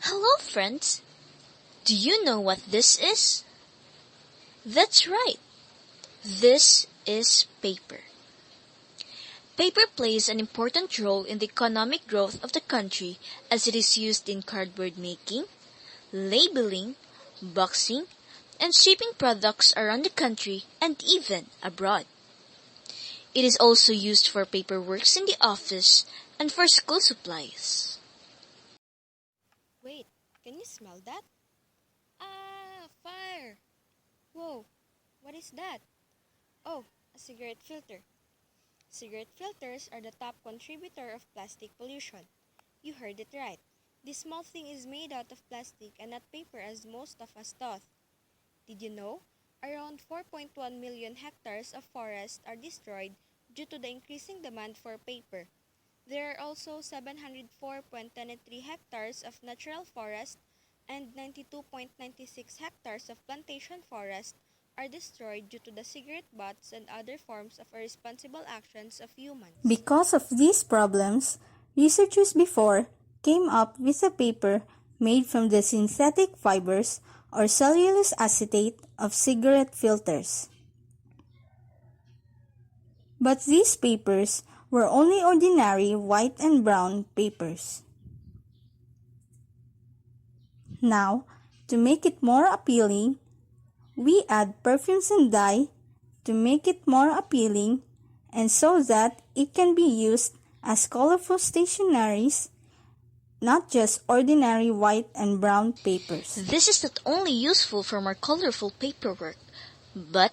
Hello, friends! Do you know what this is? That's right! This is paper. Paper plays an important role in the economic growth of the country as it is used in cardboard making, labeling, boxing, and shipping products around the country and even abroad. It is also used for paperworks in the office and for school supplies. Wait, can you smell that? Ah, fire! Whoa, what is that? Oh, a cigarette filter. Cigarette filters are the top contributor of plastic pollution. You heard it right. This small thing is made out of plastic and not paper as most of us thought. Did you know? Around 4.1 million hectares of forest are destroyed due to the increasing demand for paper. There are also 704.23 hectares of natural forest and 92.96 hectares of plantation forest are destroyed due to the cigarette butts and other forms of irresponsible actions of humans. Because of these problems, researchers before came up with a paper made from the synthetic fibers or cellulose acetate of cigarette filters. But these papers were only ordinary white and brown papers. Now, to make it more appealing, we add perfumes and dye to make it more appealing and so that it can be used as colorful stationeries, not just ordinary white and brown papers. This is not only useful for more colorful paperwork, but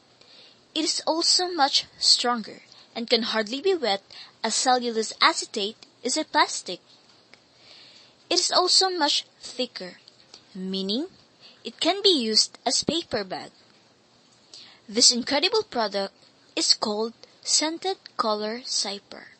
it is also much stronger and can hardly be wet as cellulose acetate is a plastic. It is also much thicker, meaning it can be used as paper bag. This incredible product is called scented color Ciper.